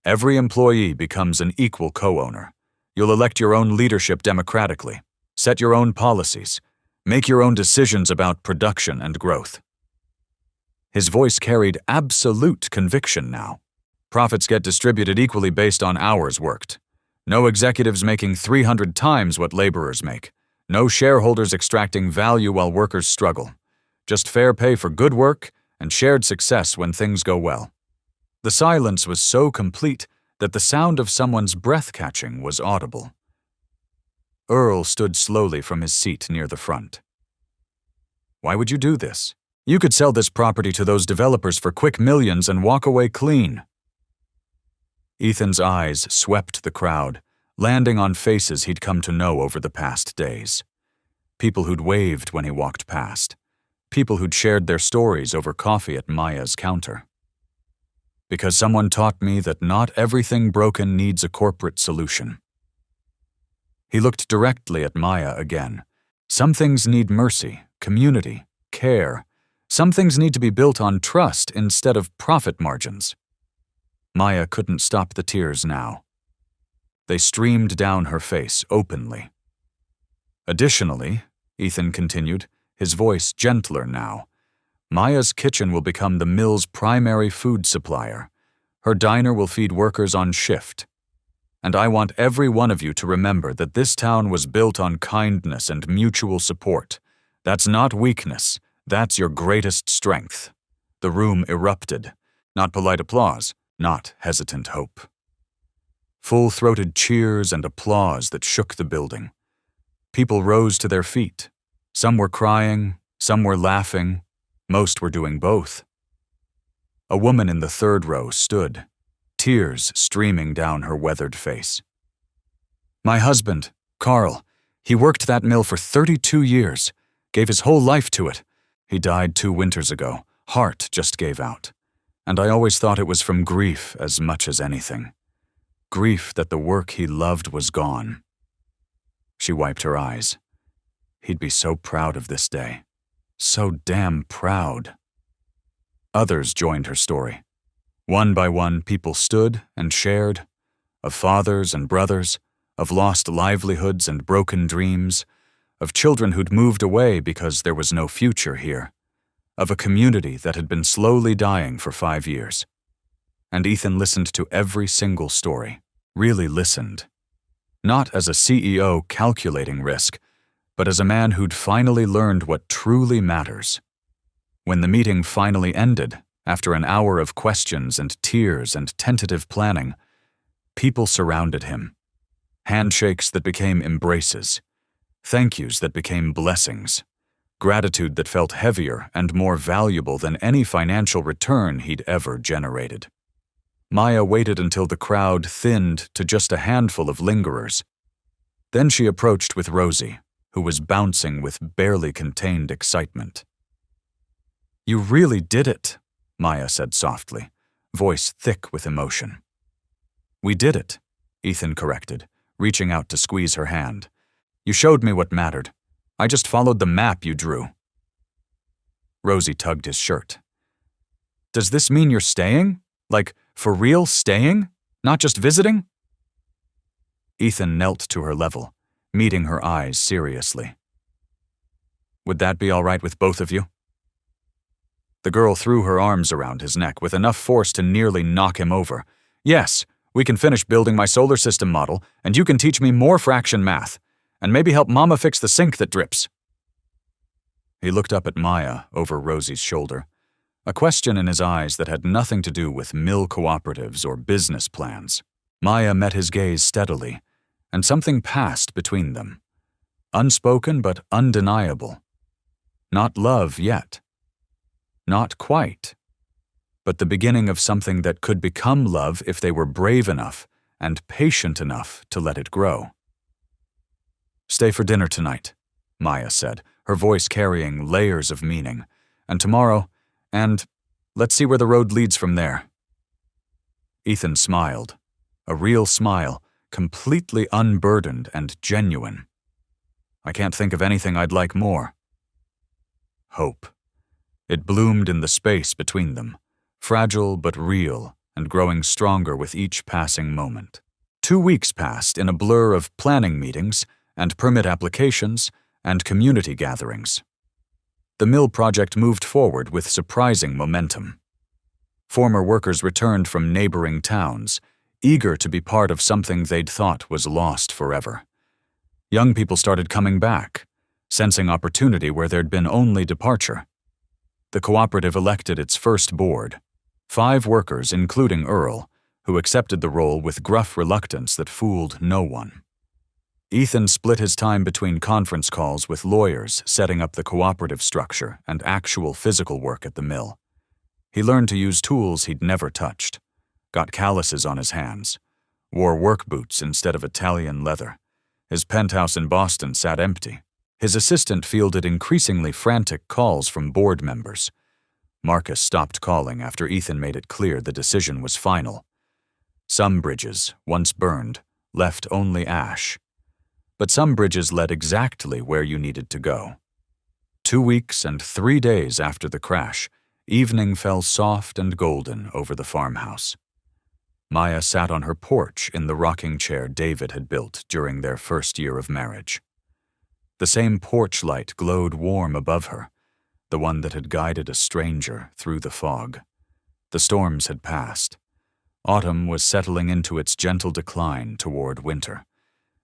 Every employee becomes an equal co-owner. You'll elect your own leadership democratically, set your own policies, make your own decisions about production and growth. His voice carried absolute conviction now. Profits get distributed equally based on hours worked. No executives making 300 times what laborers make. No shareholders extracting value while workers struggle. Just fair pay for good work and shared success when things go well. The silence was so complete that the sound of someone's breath catching was audible. Earl stood slowly from his seat near the front. Why would you do this? You could sell this property to those developers for quick millions and walk away clean. Ethan's eyes swept the crowd, landing on faces he'd come to know over the past days. People who'd waved when he walked past. People who'd shared their stories over coffee at Maya's counter. Because someone taught me that not everything broken needs a corporate solution. He looked directly at Maya again. Some things need mercy, community, care. Some things need to be built on trust instead of profit margins. Maya couldn't stop the tears now. They streamed down her face openly. Additionally, Ethan continued, his voice gentler now, Maya's kitchen will become the mill's primary food supplier. Her diner will feed workers on shift. And I want every one of you to remember that this town was built on kindness and mutual support. That's not weakness. That's your greatest strength. The room erupted. Not polite applause, not hesitant hope. Full-throated cheers and applause that shook the building. People rose to their feet. Some were crying, some were laughing, most were doing both. A woman in the 3rd row stood, tears streaming down her weathered face. My husband, Carl, he worked that mill for 32 years, gave his whole life to it. He died 2 winters ago. Heart just gave out. And I always thought it was from grief as much as anything. Grief that the work he loved was gone. She wiped her eyes. He'd be so proud of this day. So damn proud. Others joined her story. One by one, people stood and shared, of fathers and brothers, of lost livelihoods and broken dreams, of children who'd moved away because there was no future here, of a community that had been slowly dying for 5 years. And Ethan listened to every single story, really listened. Not as a CEO calculating risk, but as a man who'd finally learned what truly matters. When the meeting finally ended, after an hour of questions and tears and tentative planning, people surrounded him. Handshakes that became embraces. Thank yous that became blessings. Gratitude that felt heavier and more valuable than any financial return he'd ever generated. Maya waited until the crowd thinned to just a handful of lingerers. Then she approached with Rosie, who was bouncing with barely contained excitement. "You really did it," Maya said softly, voice thick with emotion. "We did it," Ethan corrected, reaching out to squeeze her hand. "You showed me what mattered. I just followed the map you drew." Rosie tugged his shirt. "Does this mean you're staying? Like, for real staying? Not just visiting?" Ethan knelt to her level, meeting her eyes seriously. "Would that be all right with both of you?" The girl threw her arms around his neck with enough force to nearly knock him over. "Yes, we can finish building my solar system model, and you can teach me more fraction math, and maybe help Mama fix the sink that drips." He looked up at Maya over Rosie's shoulder, a question in his eyes that had nothing to do with mill cooperatives or business plans. Maya met his gaze steadily, and something passed between them. Unspoken but undeniable. Not love yet. Not quite. But the beginning of something that could become love if they were brave enough and patient enough to let it grow. "Stay for dinner tonight," Maya said, her voice carrying layers of meaning. "And tomorrow, and let's see where the road leads from there." Ethan smiled, a real smile, completely unburdened and genuine. "I can't think of anything I'd like more." Hope. It bloomed in the space between them, fragile but real and growing stronger with each passing moment. 2 weeks passed in a blur of planning meetings and permit applications and community gatherings. The mill project moved forward with surprising momentum. Former workers returned from neighboring towns, eager to be part of something they'd thought was lost forever. Young people started coming back, sensing opportunity where there'd been only departure. The cooperative elected its first board, 5 workers, including Earl, who accepted the role with gruff reluctance that fooled no one. Ethan split his time between conference calls with lawyers setting up the cooperative structure and actual physical work at the mill. He learned to use tools he'd never touched, got calluses on his hands, wore work boots instead of Italian leather. His penthouse in Boston sat empty. His assistant fielded increasingly frantic calls from board members. Marcus stopped calling after Ethan made it clear the decision was final. Some bridges, once burned, left only ash. But some bridges led exactly where you needed to go. 2 weeks and 3 days after the crash, evening fell soft and golden over the farmhouse. Maya sat on her porch in the rocking chair David had built during their first year of marriage. The same porch light glowed warm above her, the one that had guided a stranger through the fog. The storms had passed. Autumn was settling into its gentle decline toward winter.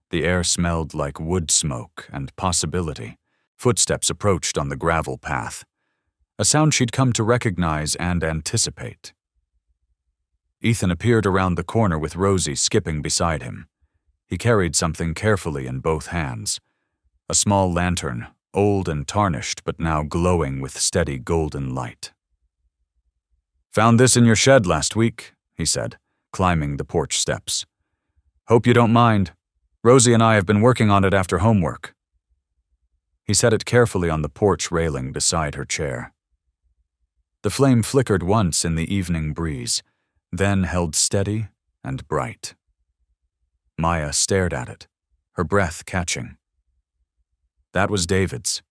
The air smelled like wood smoke and possibility. Footsteps approached on the gravel path, a sound she'd come to recognize and anticipate. Ethan appeared around the corner with Rosie skipping beside him. He carried something carefully in both hands, a small lantern, old and tarnished but now glowing with steady golden light. "Found this in your shed last week," he said, climbing the porch steps. "Hope you don't mind. Rosie and I have been working on it after homework." He set it carefully on the porch railing beside her chair. The flame flickered once in the evening breeze, then held steady and bright. Maya stared at it, her breath catching. That was David's.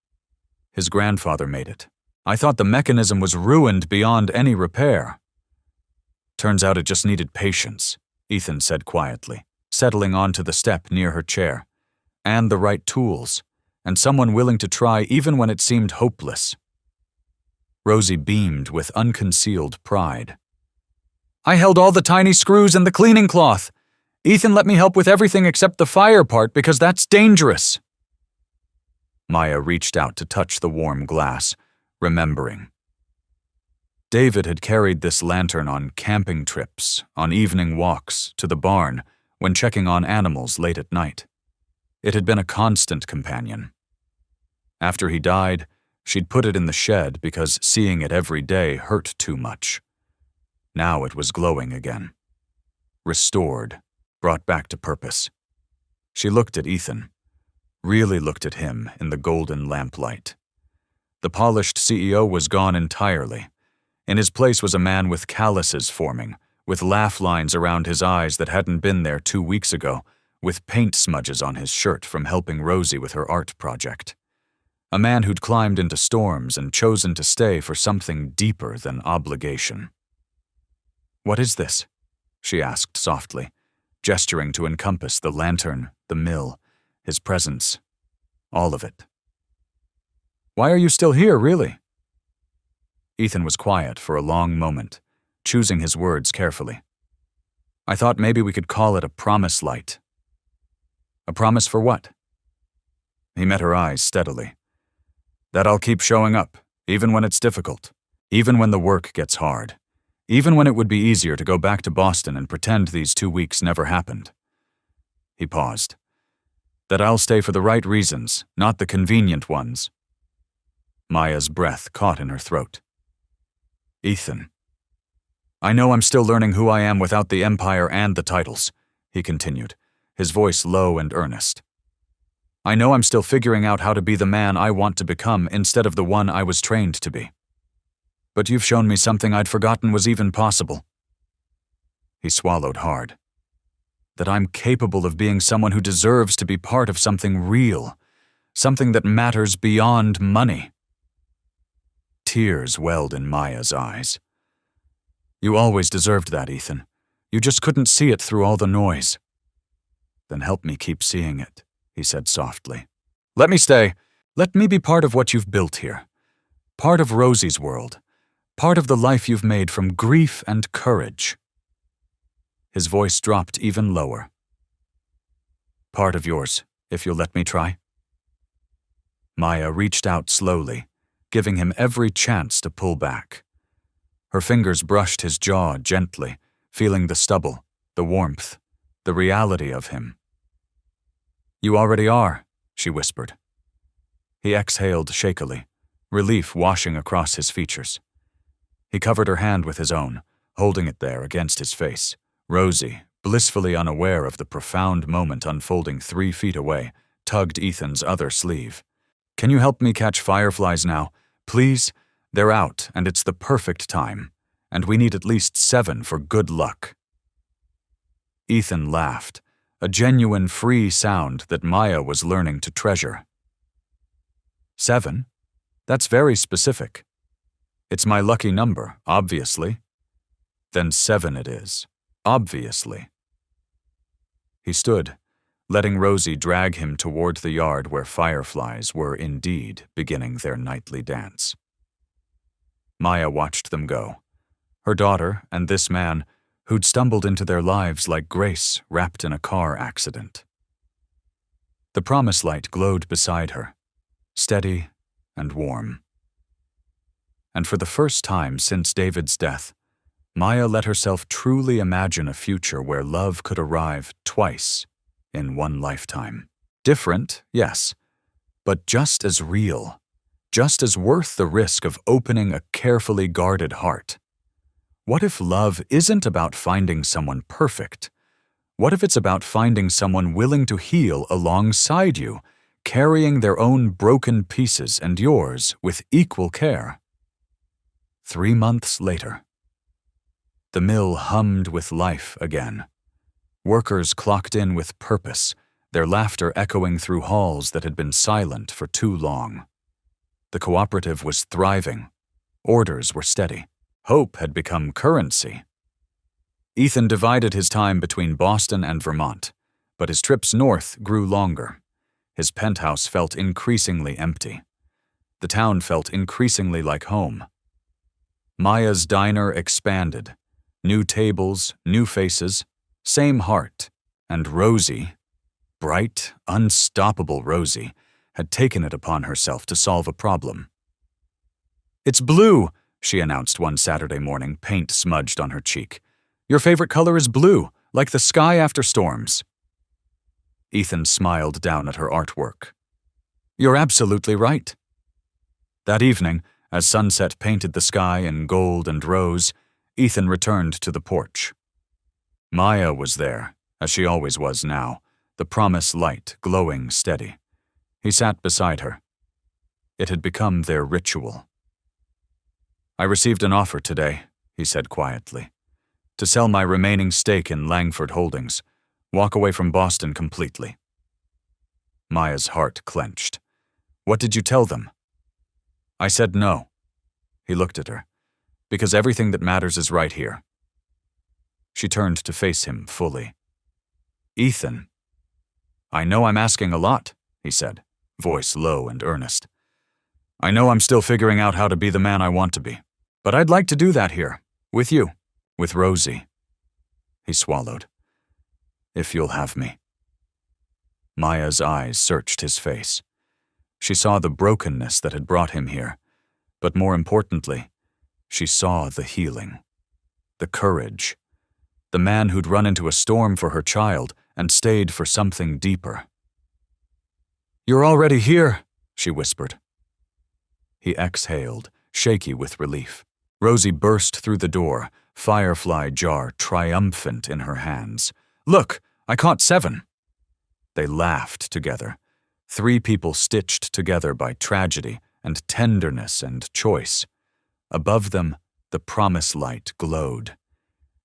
His grandfather made it. I thought the mechanism was ruined beyond any repair. Turns out it just needed patience, Ethan said quietly, settling onto the step near her chair. And the right tools, and someone willing to try even when it seemed hopeless. Rosie beamed with unconcealed pride. "I held all the tiny screws and the cleaning cloth. Ethan let me help with everything except the fire part because that's dangerous." Maya reached out to touch the warm glass, remembering. David had carried this lantern on camping trips, on evening walks, to the barn, when checking on animals late at night. It had been a constant companion. After he died, she'd put it in the shed because seeing it every day hurt too much. Now it was glowing again. Restored, brought back to purpose. She looked at Ethan, really looked at him in the golden lamplight. The polished CEO was gone entirely. In his place was a man with calluses forming, with laugh lines around his eyes that hadn't been there 2 weeks ago, with paint smudges on his shirt from helping Rosie with her art project. A man who'd climbed into storms and chosen to stay for something deeper than obligation. "What is this?" she asked softly, gesturing to encompass the lantern, the mill, his presence, all of it. "Why are you still here, really?" Ethan was quiet for a long moment, choosing his words carefully. "I thought maybe we could call it a promise light." "A promise for what?" He met her eyes steadily. "That I'll keep showing up, even when it's difficult, even when the work gets hard, even when it would be easier to go back to Boston and pretend these 2 weeks never happened." He paused. "That I'll stay for the right reasons, not the convenient ones." Maya's breath caught in her throat. "Ethan. I know I'm still learning who I am without the empire and the titles," he continued, his voice low and earnest. "I know I'm still figuring out how to be the man I want to become instead of the one I was trained to be. But you've shown me something I'd forgotten was even possible." He swallowed hard. "That I'm capable of being someone who deserves to be part of something real, something that matters beyond money." Tears welled in Maya's eyes. "You always deserved that, Ethan. You just couldn't see it through all the noise." "Then help me keep seeing it," he said softly. "Let me stay. Let me be part of what you've built here. Part of Rosie's world. Part of the life you've made from grief and courage." His voice dropped even lower. "Part of yours, if you'll let me try." Maya reached out slowly, giving him every chance to pull back. Her fingers brushed his jaw gently, feeling the stubble, the warmth, the reality of him. "You already are," she whispered. He exhaled shakily, relief washing across his features. He covered her hand with his own, holding it there against his face. Rosie, blissfully unaware of the profound moment unfolding 3 feet away, tugged Ethan's other sleeve. "Can you help me catch fireflies now? Please? They're out, and it's the perfect time, and we need at least 7 for good luck." Ethan laughed, a genuine free sound that Maya was learning to treasure. 7? That's very specific. It's my lucky number, obviously. Then 7 it is, obviously. He stood, letting Rosie drag him toward the yard where fireflies were indeed beginning their nightly dance. Maya watched them go, her daughter and this man who'd stumbled into their lives like Grace wrapped in a car accident. The promise light glowed beside her, steady and warm. And for the first time since David's death, Maya let herself truly imagine a future where love could arrive twice in one lifetime. Different, yes, but just as real, just as worth the risk of opening a carefully guarded heart. What if love isn't about finding someone perfect? What if it's about finding someone willing to heal alongside you, carrying their own broken pieces and yours with equal care? 3 months later. The mill hummed with life again. Workers clocked in with purpose, their laughter echoing through halls that had been silent for too long. The cooperative was thriving. Orders were steady. Hope had become currency. Ethan divided his time between Boston and Vermont, but his trips north grew longer. His penthouse felt increasingly empty. The town felt increasingly like home. Maya's diner expanded. New tables, new faces, same heart, and Rosie, bright, unstoppable Rosie, had taken it upon herself to solve a problem. "It's blue," she announced one Saturday morning, paint smudged on her cheek. "Your favorite color is blue. like the sky after storms. Ethan smiled down at her artwork. You're absolutely right. That evening, as sunset painted the sky in gold and rose, Ethan returned to the porch. Maya was there, as she always was now, the promise light glowing steady. He sat beside her. It had become their ritual. I received an offer today, he said quietly, to sell my remaining stake in Langford Holdings, walk away from Boston completely. Maya's heart clenched. What did you tell them? I said no. He looked at her. Because everything that matters is right here. She turned to face him fully. Ethan. I know I'm asking a lot, he said, voice low and earnest. I know I'm still figuring out how to be the man I want to be, but I'd like to do that here, with you, with Rosie. He swallowed. If you'll have me. Maya's eyes searched his face. She saw the brokenness that had brought him here, but more importantly, she saw the healing, the courage, the man who'd run into a storm for her child and stayed for something deeper. You're already here, she whispered. He exhaled, shaky with relief. Rosie burst through the door, firefly jar triumphant in her hands. Look, I caught 7. They laughed together, 3 people stitched together by tragedy and tenderness and choice. Above them, the promise light glowed.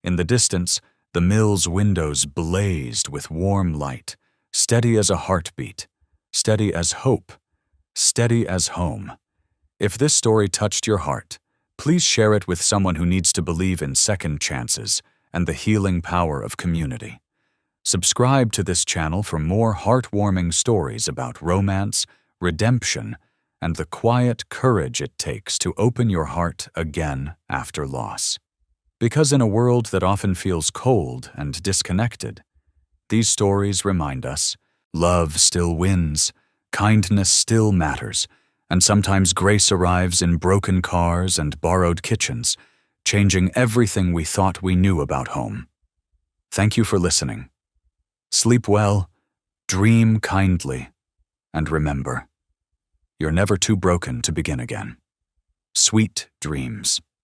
In the distance, the mill's windows blazed with warm light, steady as a heartbeat, steady as hope, steady as home. If this story touched your heart, please share it with someone who needs to believe in second chances and the healing power of community. Subscribe to this channel for more heartwarming stories about romance, redemption, and the quiet courage it takes to open your heart again after loss. Because in a world that often feels cold and disconnected, these stories remind us love still wins, kindness still matters, and sometimes grace arrives in broken cars and borrowed kitchens, changing everything we thought we knew about home. Thank you for listening. Sleep well, dream kindly, and remember, you're never too broken to begin again. Sweet dreams.